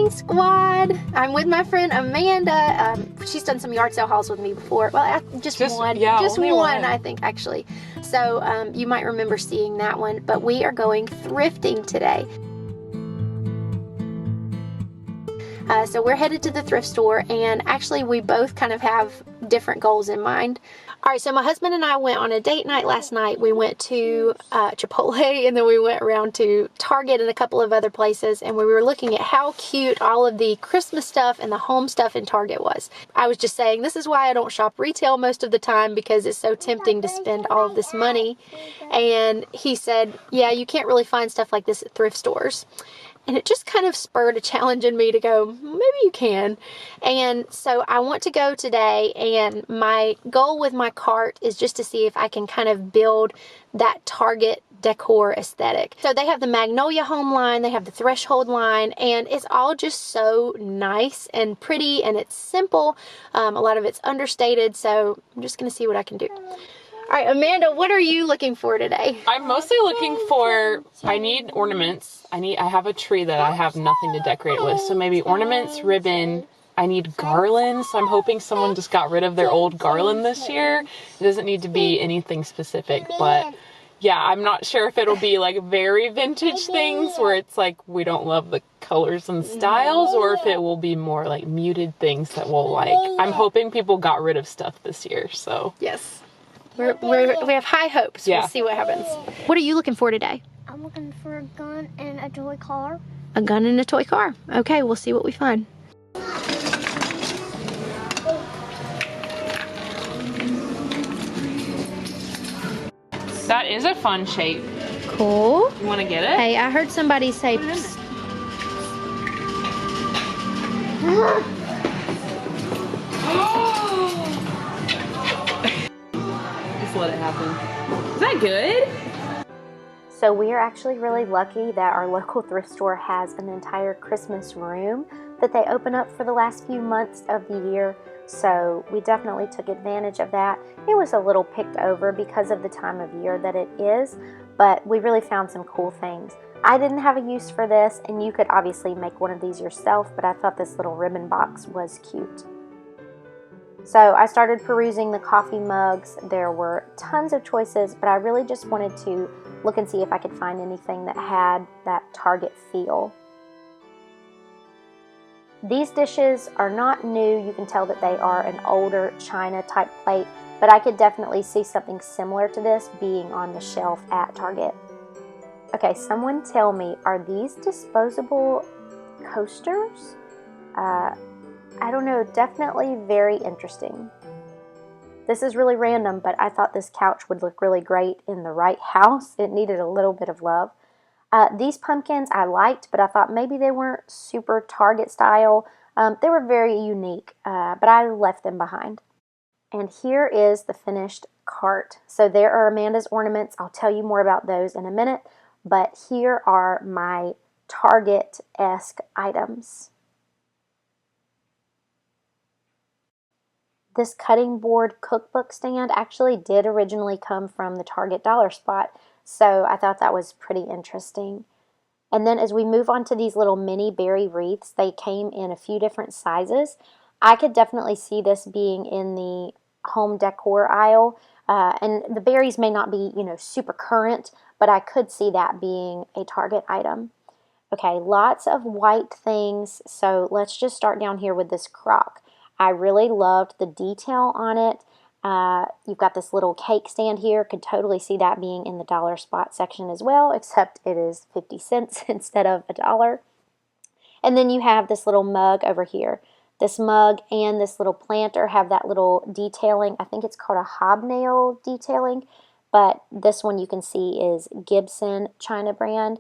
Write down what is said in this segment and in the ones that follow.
thrifting squad. I'm with my friend Amanda. She's done some yard sale hauls with me before. Well, just one. Yeah, just only one, I think, actually. So you might remember seeing that one. But we are going thrifting today. So we're headed to the thrift store, and actually we both kind of have different goals in mind. All right, so my husband and I went on a date night last night. We went to Chipotle, and then we went around to Target and a couple of other places, and we were looking at how cute all of the Christmas stuff and the home stuff in Target was. I was just saying, this is why I don't shop retail most of the time, because it's so tempting to spend all of this money. And he said, yeah, you can't really find stuff like this at thrift stores. And it just kind of spurred a challenge in me to go, maybe you can. And so I want to go today, and my goal with my cart is just to see if I can kind of build that Target decor aesthetic. So they have the Magnolia Home line, they have the Threshold line, and it's all just so nice and pretty, and it's simple. A lot of it's understated, so I'm just going to see what I can do. All right, Amanda, what are you looking for today? I'm mostly looking for, I need ornaments. I have a tree that I have nothing to decorate with. So maybe ornaments, ribbon. I need garland. So I'm hoping someone just got rid of their old garland this year. It doesn't need to be anything specific, but yeah, I'm not sure if it'll be like very vintage things where it's like we don't love the colors and styles, or if it will be more like muted things that we'll like. I'm hoping people got rid of stuff this year, so. Yes. We have high hopes. Yeah. We'll see what happens. What are you looking for today? I'm looking for a gun and a toy car. A gun and a toy car. Okay, we'll see what we find. That is a fun shape. Cool. You want to get it? Hey, I heard somebody say... Let it happen. Is that good? So we are actually really lucky that our local thrift store has an entire Christmas room that they open up for the last few months of the year. So we definitely took advantage of that. It was a little picked over because of the time of year that it is, but we really found some cool things. I didn't have a use for this, and you could obviously make one of these yourself, but I thought this little ribbon box was cute. So I started perusing the coffee mugs. There were tons of choices, but I really just wanted to look and see if I could find anything that had that Target feel. These dishes are not new. You can tell that they are an older China type plate, but I could definitely see something similar to this being on the shelf at Target. Okay, someone tell me, are these disposable coasters? I don't know, definitely very interesting. This is really random, but I thought this couch would look really great in the right house. It needed a little bit of love. These pumpkins I liked, but I thought maybe they weren't super Target style. They were very unique, but I left them behind. And here is the finished cart. So there are Amanda's ornaments. I'll tell you more about those in a minute, but here are my Target-esque items. This cutting board cookbook stand actually did originally come from the Target dollar spot, so I thought that was pretty interesting. And then as we move on to these little mini berry wreaths, they came in a few different sizes. I could definitely see this being in the home decor aisle, and the berries may not be, super current, but I could see that being a Target item. Okay, lots of white things, so let's just start down here with this crock. I really loved the detail on it. You've got this little cake stand here. Could totally see that being in the dollar spot section as well, except it is 50 cents instead of $1. And then you have this little mug over here. This mug and this little planter have that little detailing. I think it's called a hobnail detailing, but this one you can see is Gibson China brand.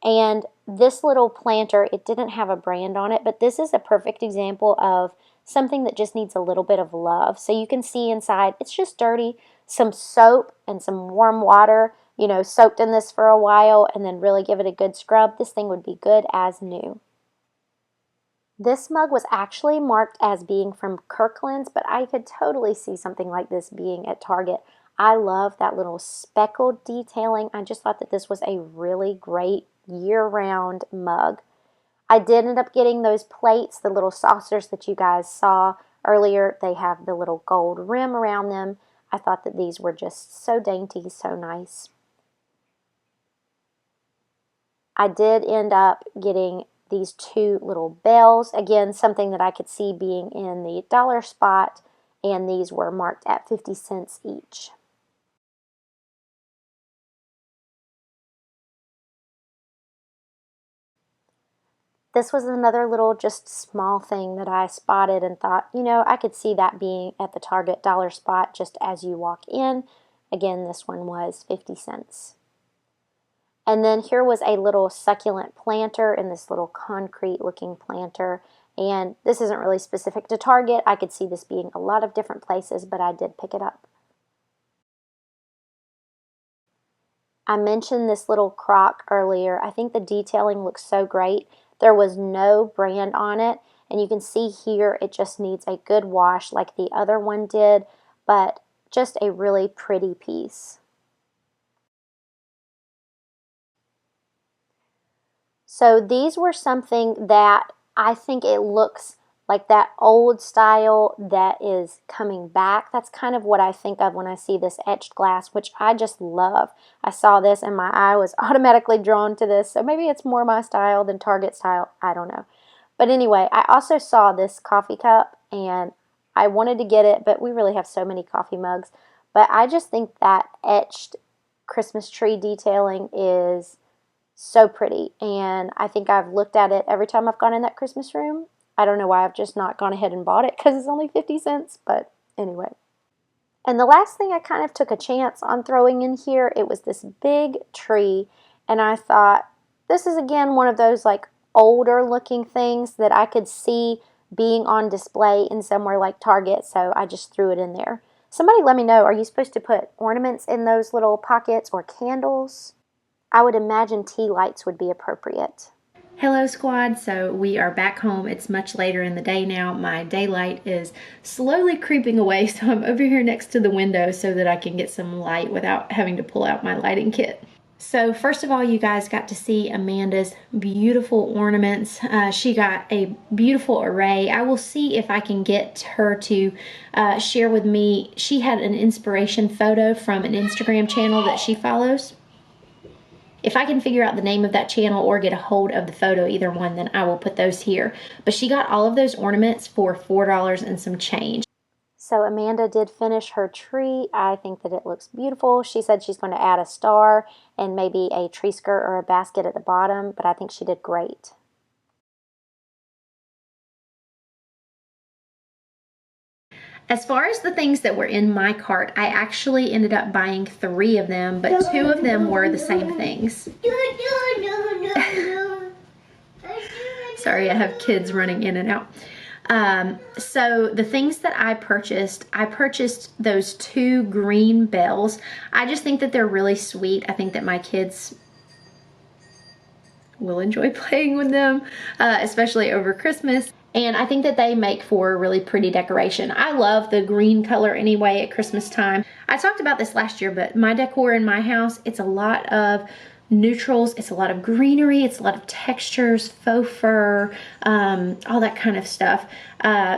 And this little planter, it didn't have a brand on it, but this is a perfect example of something that just needs a little bit of love. So you can see inside, it's just dirty, some soap and some warm water, soaked in this for a while, and then really give it a good scrub. This thing would be good as new. This mug was actually marked as being from Kirkland's, but I could totally see something like this being at Target. I love that little speckled detailing. I just thought that this was a really great year-round mug. I did end up getting those plates, the little saucers that you guys saw earlier. They have the little gold rim around them. I thought that these were just so dainty, so nice. I did end up getting these two little bells. Again, something that I could see being in the dollar spot, and these were marked at 50 cents each. This was another little just small thing that I spotted and thought, you know, I could see that being at the Target dollar spot just as you walk in. Again, this one was 50 cents. And then here was a little succulent planter in this little concrete looking planter. And this isn't really specific to Target. I could see this being a lot of different places, but I did pick it up. I mentioned this little crock earlier. I think the detailing looks so great. There was no brand on it, and you can see here it just needs a good wash like the other one did, but just a really pretty piece. So these were something that I think it looks like that old style that is coming back. That's kind of what I think of when I see this etched glass, which I just love. I saw this and my eye was automatically drawn to this, so maybe it's more my style than Target style. I don't know. But anyway, I also saw this coffee cup and I wanted to get it, but we really have so many coffee mugs. But I just think that etched Christmas tree detailing is so pretty, and I think I've looked at it every time I've gone in that Christmas room. I don't know why I've just not gone ahead and bought it because it's only 50 cents, but anyway. And the last thing I kind of took a chance on throwing in here, it was this big tree, and I thought, this is again one of those like older looking things that I could see being on display in somewhere like Target, so I just threw it in there. Somebody let me know, are you supposed to put ornaments in those little pockets or candles? I would imagine tea lights would be appropriate. Hello squad, so we are back home. It's much later in the day now. My daylight is slowly creeping away, so I'm over here next to the window so that I can get some light without having to pull out my lighting kit. So first of all, you guys got to see Amanda's beautiful ornaments. She got a beautiful array. I will see if I can get her to share with me. She had an inspiration photo from an Instagram channel that she follows. If I can figure out the name of that channel or get a hold of the photo, either one, then I will put those here. But she got all of those ornaments for $4 and some change. So Amanda did finish her tree. I think that it looks beautiful. She said she's going to add a star and maybe a tree skirt or a basket at the bottom, but I think she did great. As far as the things that were in my cart, I actually ended up buying 3 of them, but 2 of them were the same things. Sorry, I have kids running in and out. So the things that I purchased those 2 green bells. I just think that they're really sweet. I think that my kids will enjoy playing with them, especially over Christmas. And I think that they make for a really pretty decoration. I love the green color anyway at Christmas time. I talked about this last year, but my decor in my house, it's a lot of neutrals, it's a lot of greenery, it's a lot of textures, faux fur, all that kind of stuff.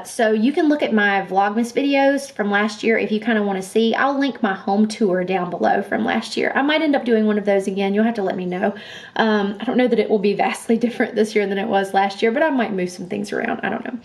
So you can look at my Vlogmas videos from last year if you kind of want to see. I'll link my home tour down below from last year. I might end up doing one of those again. You'll have to let me know. I don't know that it will be vastly different this year than it was last year, but I might move some things around. I don't know.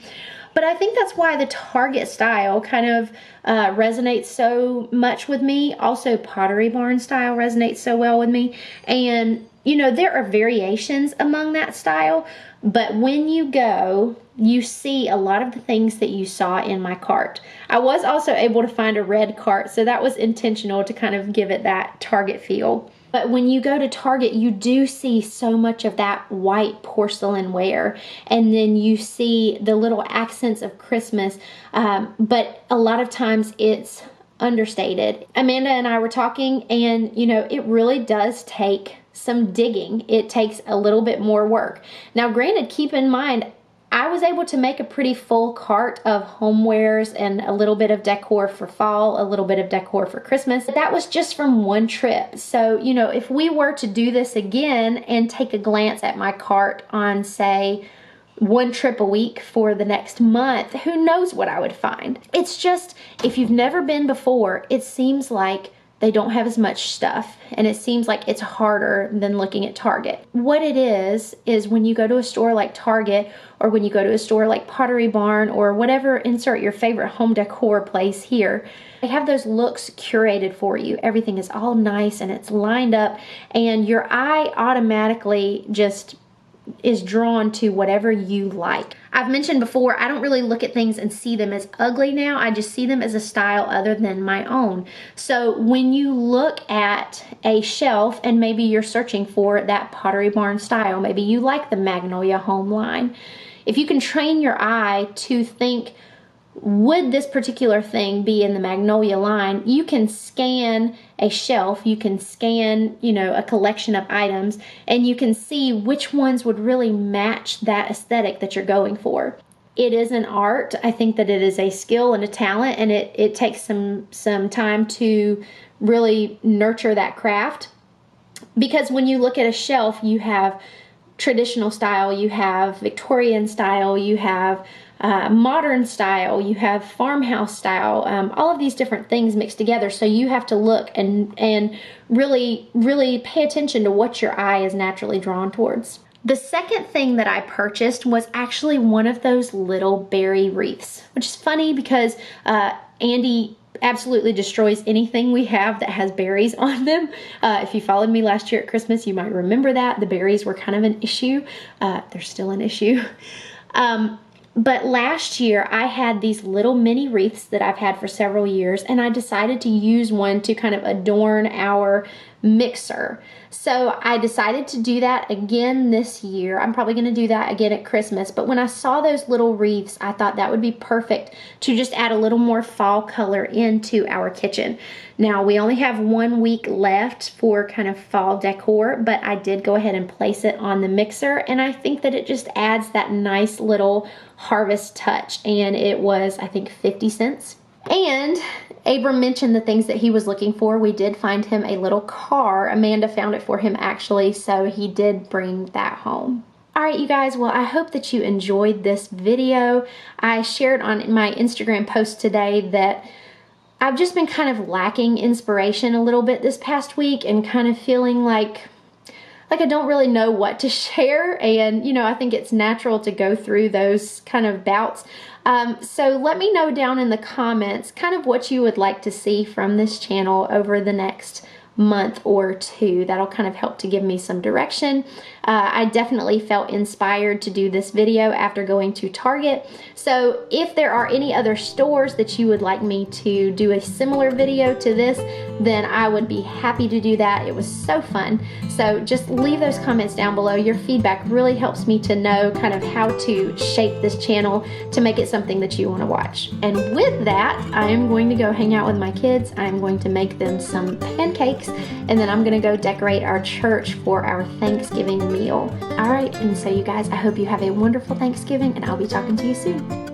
But I think that's why the Target style kind of resonates so much with me. Also, Pottery Barn style resonates so well with me. And, you know, there are variations among that style. But when you go, you see a lot of the things that you saw in my cart. I was also able to find a red cart, so that was intentional to kind of give it that Target feel. But when you go to Target, you do see so much of that white porcelain ware. And then you see the little accents of Christmas. But a lot of times it's understated. Amanda and I were talking, and, you know, it really does take some digging. It takes a little bit more work. Now, granted, keep in mind, I was able to make a pretty full cart of homewares and a little bit of decor for fall, a little bit of decor for Christmas. That was just from one trip. So, you know, if we were to do this again and take a glance at my cart on, say, one trip a week for the next month, who knows what I would find. It's just, if you've never been before, it seems like they don't have as much stuff, and it seems like it's harder than looking at Target. What it is when you go to a store like Target, or when you go to a store like Pottery Barn, or whatever, insert your favorite home decor place here, they have those looks curated for you. Everything is all nice and it's lined up, and your eye automatically just is drawn to whatever you like. I've mentioned before, I don't really look at things and see them as ugly now. I just see them as a style other than my own. So when you look at a shelf and maybe you're searching for that Pottery Barn style, maybe you like the Magnolia Home line, if you can train your eye to think, would this particular thing be in the Magnolia line, you can scan a shelf, you can scan, a collection of items, and you can see which ones would really match that aesthetic that you're going for. It is an art. I think that it is a skill and a talent, and it takes some time to really nurture that craft. Because when you look at a shelf, you have traditional style, you have Victorian style, you have modern style, you have farmhouse style, all of these different things mixed together. So you have to look and really pay attention to what your eye is naturally drawn towards. The second thing that I purchased was actually one of those little berry wreaths, which is funny because Andy absolutely destroys anything we have that has berries on them. If you followed me last year at Christmas, you might remember that. The berries were kind of an issue. They're still an issue. But last year I had these little mini wreaths that I've had for several years, and I decided to use one to kind of adorn our mixer. So I decided to do that again this year. I'm probably going to do that again at Christmas. But when I saw those little wreaths, I thought that would be perfect to just add a little more fall color into our kitchen. Now, we only have 1 week left for kind of fall decor, but I did go ahead and place it on the mixer, and I think that it just adds that nice little harvest touch. And it was, I think, 50 cents. And Abram mentioned the things that he was looking for. We did find him a little car. Amanda found it for him actually, so he did bring that home. Alright, you guys, well, I hope that you enjoyed this video. I shared on my Instagram post today that I've just been kind of lacking inspiration a little bit this past week, and kind of feeling like I don't really know what to share, and I think it's natural to go through those kind of bouts. So let me know down in the comments kind of what you would like to see from this channel over the next month or two. That'll kind of help to give me some direction. I definitely felt inspired to do this video after going to Target. So if there are any other stores that you would like me to do a similar video to this, then I would be happy to do that. It was so fun. So just leave those comments down below. Your feedback really helps me to know kind of how to shape this channel to make it something that you want to watch. And with that, I am going to go hang out with my kids. I am going to make them some pancakes, and then I'm going to go decorate our church for our Thanksgiving meal. Alright, and so you guys, I hope you have a wonderful Thanksgiving, and I'll be talking to you soon.